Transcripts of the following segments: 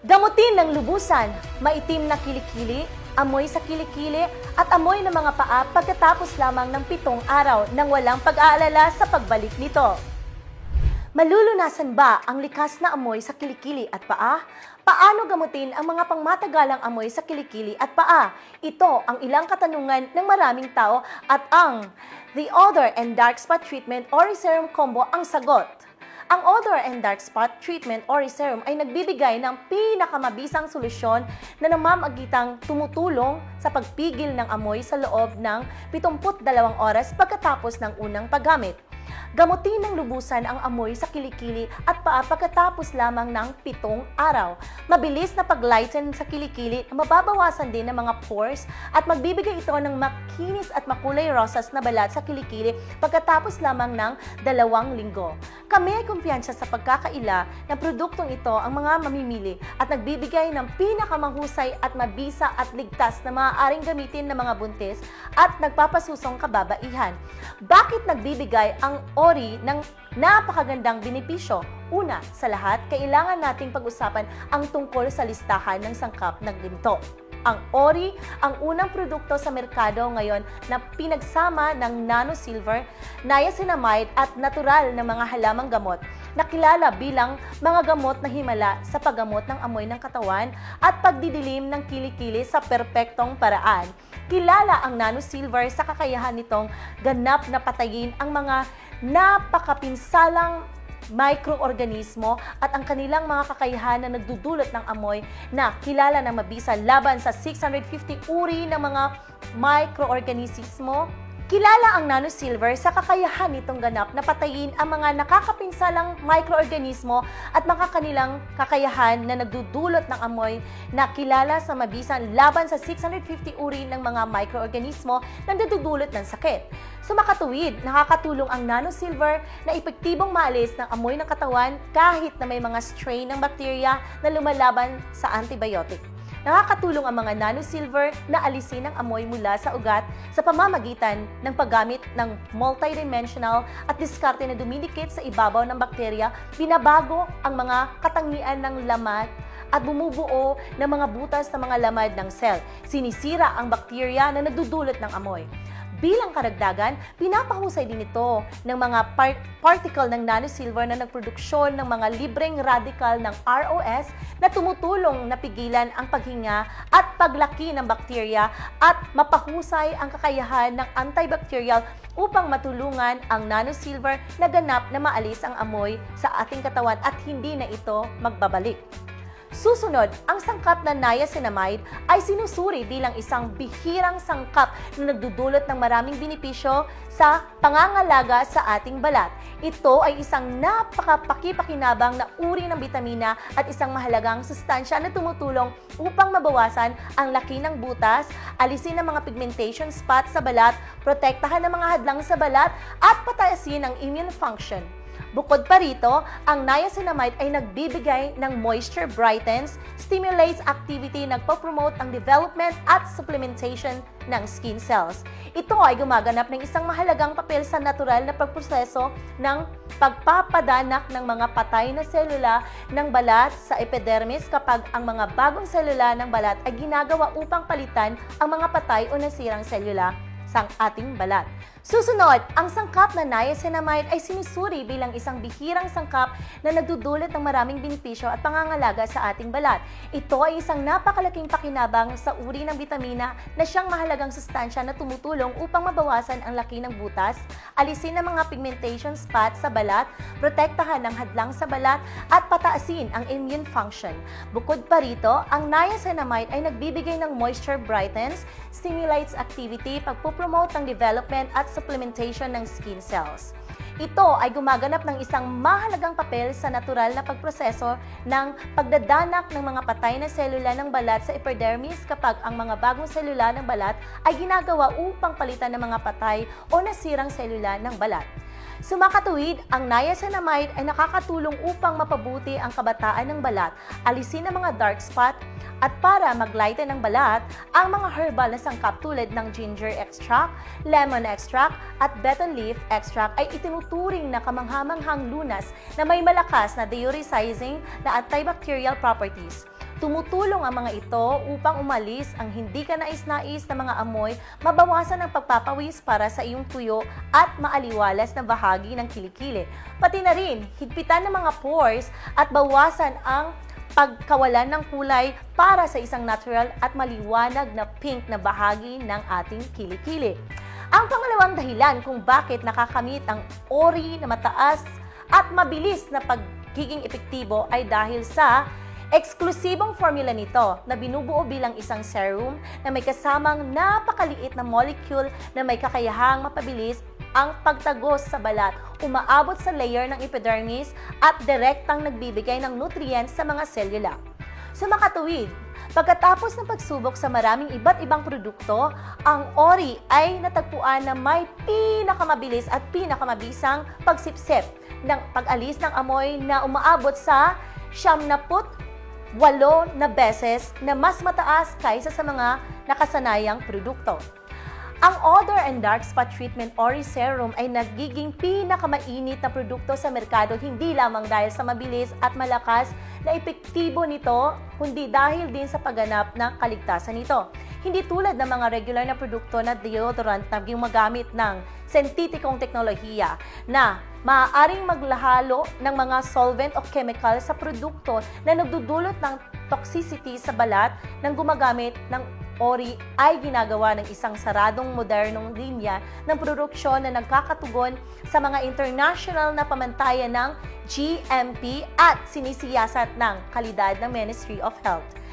Gamutin ng lubusan, maitim na kilikili, amoy sa kilikili at amoy ng mga paa pagkatapos lamang ng 7 araw nang walang pag-aalala sa pagbalik nito. Malulunasan ba ang likas na amoy sa kilikili at paa? Paano gamutin ang mga pangmatagalang amoy sa kilikili at paa? Ito ang ilang katanungan ng maraming tao at ang The Odor and Dark Spot Treatment Ori Serum Combo ang sagot. Ang Odor and Dark Spot Treatment Ori Serum ay nagbibigay ng pinakamabisang solusyon na namamagitang tumutulong sa pagpigil ng amoy sa loob ng 72 oras pagkatapos ng unang paggamit. Gamutin ng lubusan ang amoy sa kilikili at paa pagkatapos lamang ng 7 araw. Mabilis na pag-lighten sa kilikili, mababawasan din ng mga pores at magbibigay ito ng makinis at makulay rosas na balat sa kilikili pagkatapos lamang ng 2 linggo. Kami ay kumpiyansa sa pagkakaila ng produktong ito ang mga mamimili at nagbibigay ng pinakamahusay at mabisa at ligtas na maaaring gamitin ng mga buntis at nagpapasusong kababaihan. Bakit nagbibigay ang Ori ng napakagandang benepisyo? Una, sa lahat, kailangan nating pag-usapan ang tungkol sa listahan ng sangkap ng ginto. Ang Ori, ang unang produkto sa merkado ngayon na pinagsama ng nano-silver, niacinamide at natural na mga halamang gamot na kilala bilang mga gamot na himala sa paggamot ng amoy ng katawan at pagdidilim ng kilikili sa perpektong paraan. Kilala ang nano-silver sa kakayahan nitong ganap na patayin ang mga napakapinsalang microorganismo at ang kanilang mga kakayahan na nagdudulot ng amoy na kilala ng mabisa laban sa 650 uri ng mga microorganismo. Kilala ang nano-silver sa kakayahan nitong ganap na patayin ang mga nakakapinsalang microorganismo at mga kanilang kakayahan na nagdudulot ng amoy na kilala sa mabisan laban sa 650 uri ng mga microorganismo na nagdudulot ng sakit. Sa makatuwid, nakakatulong ang nano-silver na epektibong maalis ng amoy ng katawan kahit na may mga strain ng bakterya na lumalaban sa antibiotic. Nakakatulong ang mga nano-silver na alisin ang amoy mula sa ugat sa pamamagitan ng paggamit ng multidimensional at diskarte na dumidikit sa ibabaw ng bakterya, binabago ang mga katangian ng lamat at bumubuo ng mga butas ng mga lamad ng cell. Sinisira ang bakterya na nagdudulot ng amoy. Bilang karagdagan, pinapahusay din ito ng mga particle ng nano-silver na nagproduksyon ng mga libreng radical ng ROS na tumutulong na pigilan ang paghinga at paglaki ng bakterya at mapahusay ang kakayahan ng antibacterial upang matulungan ang nano-silver na ganap na maalis ang amoy sa ating katawan at hindi na ito magbabalik. Susunod, ang sangkap na niacinamide ay sinusuri bilang isang bihirang sangkap na nagdudulot ng maraming benepisyo sa pangangalaga sa ating balat. Ito ay isang napakapakipakinabang na uri ng bitamina at isang mahalagang sustansya na tumutulong upang mabawasan ang laki ng butas, alisin ang mga pigmentation spots sa balat, protektahan ang mga hadlang sa balat at pataasin ang immune function. Bukod pa rito, ang niacinamide ay nagbibigay ng moisture brightens, stimulates activity, nagpo-promote ang development at supplementation ng skin cells. Ito ay gumaganap ng isang mahalagang papel sa natural na pagproseso ng pagpapadanak ng mga patay na selula ng balat sa epidermis kapag ang mga bagong selula ng balat ay ginagawa upang palitan ang mga patay o nasirang selula sa ating balat. Susunod, ang sangkap na niacinamide ay sinusuri bilang isang bihirang sangkap na nagdudulot ng maraming benepisyo at pangangalaga sa ating balat. Ito ay isang napakalaking pakinabang sa uri ng bitamina na siyang mahalagang sustansya na tumutulong upang mabawasan ang laki ng butas, alisin ang mga pigmentation spots sa balat, protektahan ang hadlang sa balat, at pataasin ang immune function. Bukod pa rito, ang niacinamide ay nagbibigay ng moisture brightens, stimulates activity, pagpupromote ng development at supplementation ng skin cells. Ito ay gumaganap ng isang mahalagang papel sa natural na pagproseso ng pagdadanak ng mga patay na selula ng balat sa epidermis kapag ang mga bagong selula ng balat ay ginagawa upang palitan ng mga patay o nasirang selula ng balat. Sumakatuwid, ang niacinamide ay nakakatulong upang mapabuti ang kabataan ng balat, alisin ang mga dark spot, at para maglighten ng balat, ang mga herbal na sangkap tulad ng ginger extract, lemon extract, at betel leaf extract ay itinuturing na kamanghamanghang lunas na may malakas na deodorizing na antibacterial properties. Tumutulong ang mga ito upang umalis ang hindi kanais-nais na mga amoy, mabawasan ang pagpapawis para sa iyong tuyo at maaliwalas na bahagi ng kilikili. Pati na rin, higpitan ng mga pores at bawasan ang pagkawalan ng kulay para sa isang natural at maliwanag na pink na bahagi ng ating kilikili. Ang pangalawang dahilan kung bakit nakakamit ang Ori na mataas at mabilis na pagiging epektibo ay dahil sa eksklusibong formula nito na binubuo bilang isang serum na may kasamang napakaliit na molecule na may kakayahang mapabilis ang pagtagos sa balat, umaabot sa layer ng epidermis at direktang nagbibigay ng nutrients sa mga selula. Sa makatuwid, pagkatapos ng pagsubok sa maraming iba't ibang produkto, ang Ori ay natagpuan na may pinakamabilis at pinakamabisang pagsipsip ng pag-alis ng amoy na umaabot sa 78 na beses na mas mataas kaysa sa mga nakasanayang produkto. Ang Odor and Dark Spot Treatment Ori Serum ay nagiging pinakamainit na produkto sa merkado hindi lamang dahil sa mabilis at malakas na epektibo nito, kundi dahil din sa pagganap ng kaligtasan nito. Hindi tulad ng mga regular na produkto na deodorant na gumagamit ng sentetikong teknolohiya na maaaring maglahalo ng mga solvent o chemical sa produkto na nagdudulot ng toxicity sa balat ng gumagamit ng Ori ay ginagawa ng isang saradong modernong linya ng produksyon na nagkakatugon sa mga international na pamantayan ng GMP at sinisiyasat ng kalidad ng Ministry of Health.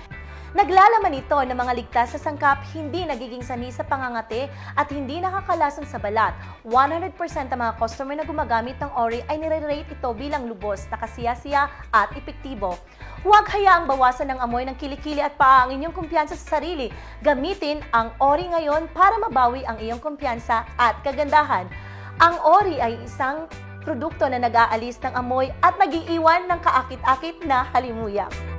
Naglalaman ito ng mga ligtas sa sangkap, hindi nagiging sanhi sa pangangati at hindi nakakalason sa balat. 100% ng mga customer na gumagamit ng Ori ay nire-rate ito bilang lubos, nakasiyasiya at epektibo. Huwag hayaang bawasan ng amoy ng kilikili at paa ang inyong kumpiyansa sa sarili. Gamitin ang Ori ngayon para mabawi ang iyong kumpiyansa at kagandahan. Ang Ori ay isang produkto na nag-aalis ng amoy at nag-iiwan ng kaakit-akit na halimuyak.